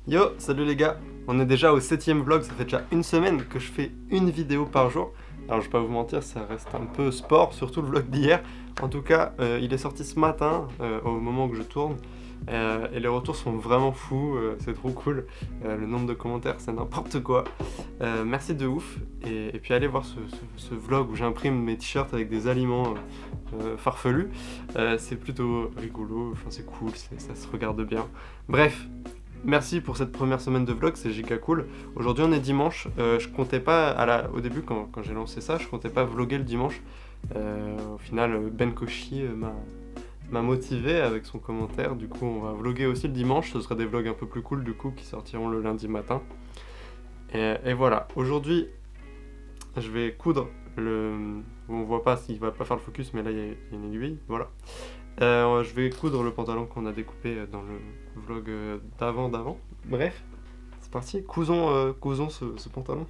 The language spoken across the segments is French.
Yo, salut les gars. On est déjà au 7ème vlog, ça fait déjà une semaine que je fais une vidéo par jour. Alors je vais pas vous mentir, ça reste un peu sport, surtout le vlog d'hier. En tout cas, il est sorti ce matin, au moment que je tourne. Et les retours sont vraiment fous, c'est trop cool. Le nombre de commentaires, c'est n'importe quoi. Merci de ouf. Et puis allez voir ce vlog où j'imprime mes t-shirts avec des aliments farfelus. C'est plutôt rigolo, enfin c'est cool, ça se regarde bien. Bref. Merci pour cette première semaine de vlog, c'est giga cool. Aujourd'hui on est dimanche, je comptais pas, au début quand j'ai lancé ça, je comptais pas vlogger le dimanche. Au final Ben Koshi m'a motivé avec son commentaire, du coup on va vlogger aussi le dimanche, ce sera des vlogs un peu plus cool du coup qui sortiront le lundi matin. Et voilà, aujourd'hui je vais coudre le... On voit pas s'il va pas faire le focus mais là il y a une aiguille, voilà. Je vais coudre le pantalon qu'on a découpé dans le vlog d'avant. Bref, c'est parti, cousons ce pantalon.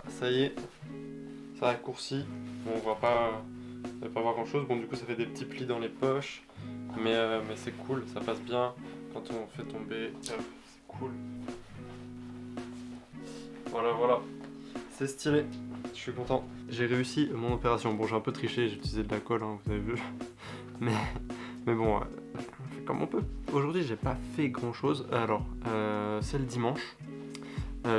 Ça y est, ça raccourcit. Bon, on va pas voir grand chose. Bon, du coup, ça fait des petits plis dans les poches. Mais c'est cool, ça passe bien quand on fait tomber. C'est cool. Voilà. C'est stylé. Je suis content. J'ai réussi mon opération. Bon, j'ai un peu triché, j'ai utilisé de la colle, hein, vous avez vu. Mais, mais bon, on fait comme on peut. Aujourd'hui, j'ai pas fait grand chose. Alors, c'est le dimanche.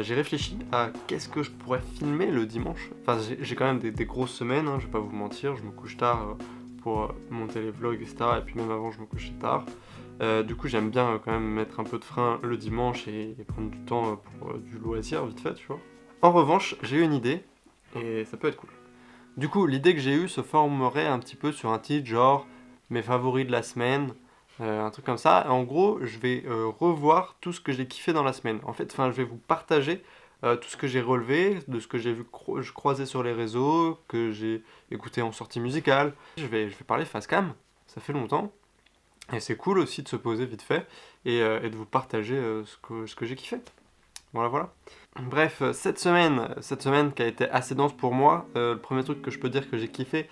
J'ai réfléchi à qu'est-ce que je pourrais filmer le dimanche. Enfin, j'ai quand même des grosses semaines, hein, je vais pas vous mentir, je me couche tard pour monter les vlogs, etc. Et puis même avant, je me couchais tard. Du coup, j'aime bien quand même mettre un peu de frein le dimanche et prendre du temps pour du loisir, vite fait, tu vois. En revanche, j'ai eu une idée, et ça peut être cool. Du coup, l'idée que j'ai eue se formerait un petit peu sur un titre genre « Mes favoris de la semaine », un truc comme ça. En gros, je vais revoir tout ce que j'ai kiffé dans la semaine. En fait, je vais vous partager tout ce que j'ai relevé, de ce que j'ai vu croiser sur les réseaux, que j'ai écouté en sortie musicale. Je vais parler face cam, ça fait longtemps. Et c'est cool aussi de se poser vite fait et de vous partager ce que j'ai kiffé. Voilà. Bref, cette semaine qui a été assez dense pour moi, le premier truc que je peux dire que j'ai kiffé,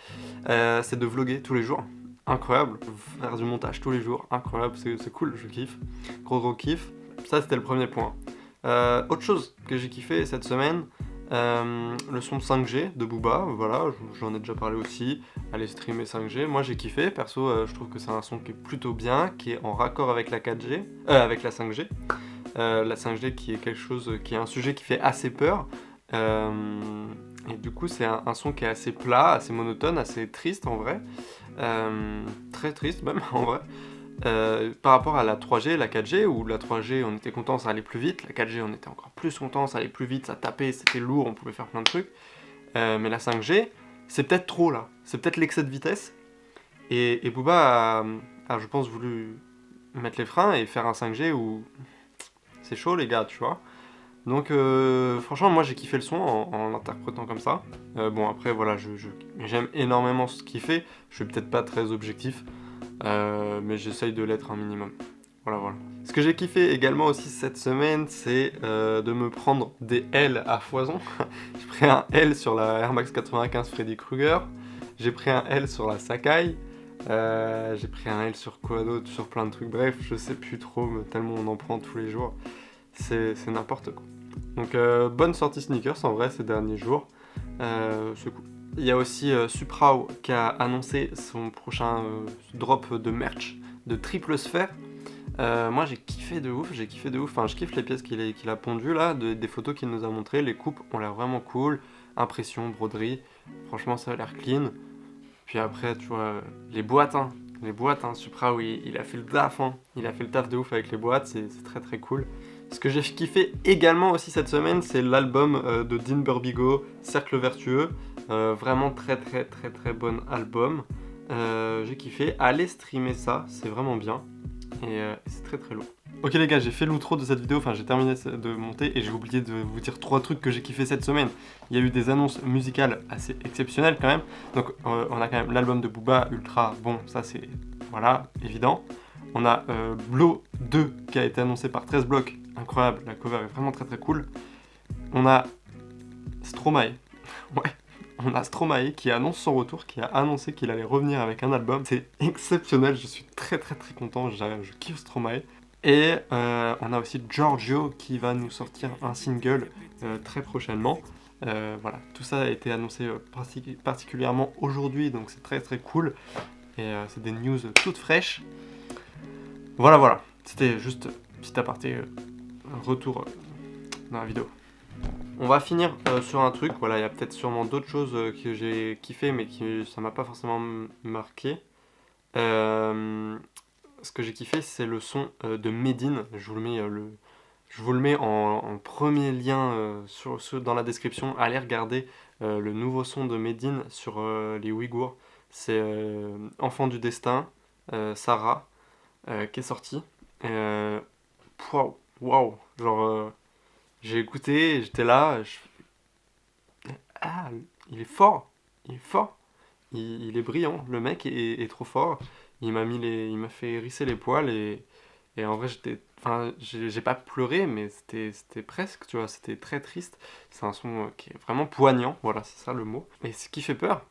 c'est de vlogger tous les jours. Incroyable, faire du montage tous les jours, incroyable, c'est cool, je kiffe, gros kiff. Ça c'était le premier point. Autre chose que j'ai kiffé cette semaine, le son 5G de Booba, voilà, j'en ai déjà parlé aussi, aller streamer 5G, moi j'ai kiffé, perso je trouve que c'est un son qui est plutôt bien, qui est en raccord avec la 4G, avec la 5G. La 5G qui est quelque chose, qui est un sujet qui fait assez peur. Et du coup c'est un son qui est assez plat, assez monotone, assez triste en vrai. Très triste même en vrai. Par rapport à la 3G, la 4G, où la 3G on était content, ça allait plus vite, la 4G on était encore plus content, ça allait plus vite, ça tapait, c'était lourd, on pouvait faire plein de trucs. Mais la 5G, c'est peut-être trop là, c'est peut-être l'excès de vitesse. Et Booba a, je pense, voulu mettre les freins et faire un 5G où c'est chaud les gars, tu vois. Donc franchement moi j'ai kiffé le son en l'interprétant comme ça. Bon après voilà, j'aime énormément ce qu'il fait, je suis peut-être pas très objectif, mais j'essaye de l'être un minimum. Voilà. Ce que j'ai kiffé également aussi cette semaine, c'est de me prendre des L à foison. J'ai pris un L sur la Air Max 95 Freddy Krueger, j'ai pris un L sur la Sacai, j'ai pris un L sur quoi d'autre, sur plein de trucs, bref, je sais plus trop, mais tellement on en prend tous les jours, c'est n'importe quoi. Donc bonne sortie sneakers en vrai ces derniers jours, c'est cool. Il y a aussi Suprao qui a annoncé son prochain drop de merch de triple sphère. Moi j'ai kiffé de ouf, enfin je kiffe les pièces qu'il a pondues là, des photos qu'il nous a montrées, les coupes ont l'air vraiment cool. impression, broderie. Franchement, ça a l'air clean. Puis après, tu vois, les boîtes, hein. Les boîtes, hein, Supra, oui, il a fait le taf, hein. Il a fait le taf de ouf avec les boîtes, c'est très très cool. Ce que j'ai kiffé également aussi cette semaine, c'est l'album de Dean Burbigo, Cercle Vertueux. Vraiment très très très très bon album. J'ai kiffé. Allez streamer ça, c'est vraiment bien. Et c'est très très lourd. Ok les gars, j'ai fait l'outro de cette vidéo, enfin j'ai terminé de monter et j'ai oublié de vous dire 3 trucs que j'ai kiffé cette semaine. Il y a eu des annonces musicales assez exceptionnelles quand même. Donc on a quand même l'album de Booba, Ultra, bon ça c'est, voilà, évident. On a Blow 2 qui a été annoncé par 13 blocs, incroyable, la cover est vraiment très très cool. On a Stromae, ouais. On a Stromae qui annonce son retour, qui a annoncé qu'il allait revenir avec un album. C'est exceptionnel, je suis très très très content, je kiffe Stromae. Et on a aussi Giorgio qui va nous sortir un single très prochainement. Voilà, tout ça a été annoncé particulièrement aujourd'hui, donc c'est très très cool. Et c'est des news toutes fraîches. Voilà, c'était juste un petit aparté, retour dans la vidéo. On va finir sur un truc, voilà, il y a peut-être sûrement d'autres choses que j'ai kiffé mais qui ça m'a pas forcément marqué. Ce que j'ai kiffé c'est le son de Medine, je vous le mets en premier lien dans la description, allez regarder le nouveau son de Medine sur les Ouïghours, c'est Enfant du Destin, Sarah, qui est sorti. Waouh, genre j'ai écouté, j'étais là, ah, il est fort, il est brillant, le mec est trop fort. Il m'a fait hérisser les poils et en vrai j'ai pas pleuré, mais c'était presque, tu vois, c'était très triste. C'est un son qui est vraiment poignant, voilà, c'est ça le mot. Et ce qui fait peur,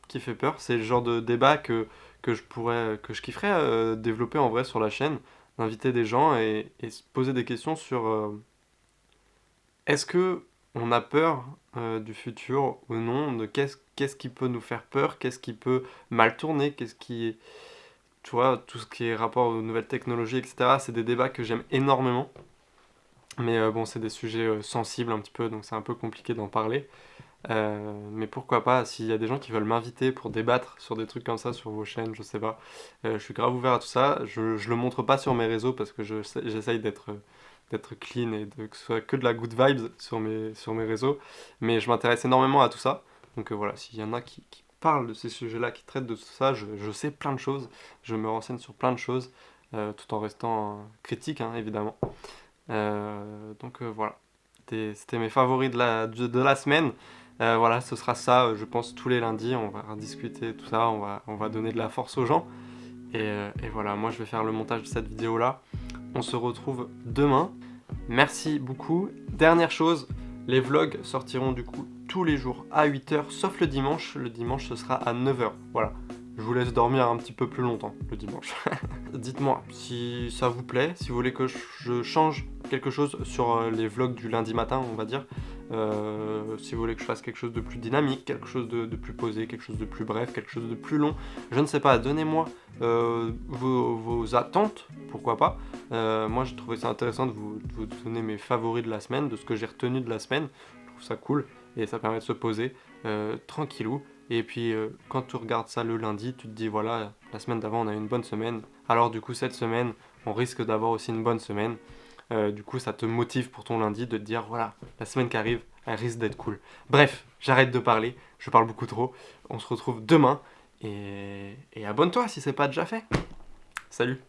c'est le genre de débat que je kifferais développer en vrai sur la chaîne, d'inviter des gens et se poser des questions sur est-ce que on a peur du futur ou non, de qu'est-ce qui peut nous faire peur, qu'est-ce qui peut mal tourner, tu vois, tout ce qui est rapport aux nouvelles technologies, etc. C'est des débats que j'aime énormément. Mais bon, c'est des sujets sensibles un petit peu, donc c'est un peu compliqué d'en parler. Mais pourquoi pas, s'il y a des gens qui veulent m'inviter pour débattre sur des trucs comme ça sur vos chaînes, je sais pas. Je suis grave ouvert à tout ça. Je le montre pas sur mes réseaux parce que j'essaye d'être clean et que ce soit que de la good vibes sur mes réseaux. Mais je m'intéresse énormément à tout ça. Donc voilà, s'il y en a qui parlent de ces sujets-là, qui traitent de tout ça, je sais plein de choses. Je me renseigne sur plein de choses, tout en restant critique, hein, évidemment. Donc voilà, c'était mes favoris de la semaine. Voilà, ce sera ça, je pense, tous les lundis. On va discuter tout ça, on va donner de la force aux gens. Et voilà, moi je vais faire le montage de cette vidéo-là. On se retrouve demain. Merci beaucoup. Dernière chose, les vlogs sortiront du coup tous les jours à 8h, sauf le dimanche. Le dimanche, ce sera à 9h. Voilà. Je vous laisse dormir un petit peu plus longtemps le dimanche. Dites-moi si ça vous plaît, si vous voulez que je change quelque chose sur les vlogs du lundi matin, on va dire. Si vous voulez que je fasse quelque chose de plus dynamique, quelque chose de plus posé, quelque chose de plus bref, quelque chose de plus long, je ne sais pas, donnez-moi vos attentes, pourquoi pas. Moi j'ai trouvé ça intéressant de vous donner mes favoris de la semaine, de ce que j'ai retenu de la semaine, je trouve ça cool et ça permet de se poser tranquillou. Et puis quand tu regardes ça le lundi, tu te dis voilà, la semaine d'avant on a eu une bonne semaine, alors du coup cette semaine on risque d'avoir aussi une bonne semaine. Du coup ça te motive pour ton lundi de te dire voilà, la semaine qui arrive, elle risque d'être cool. Bref, j'arrête de parler, je parle beaucoup trop. On se retrouve demain et abonne-toi si c'est pas déjà fait. Salut!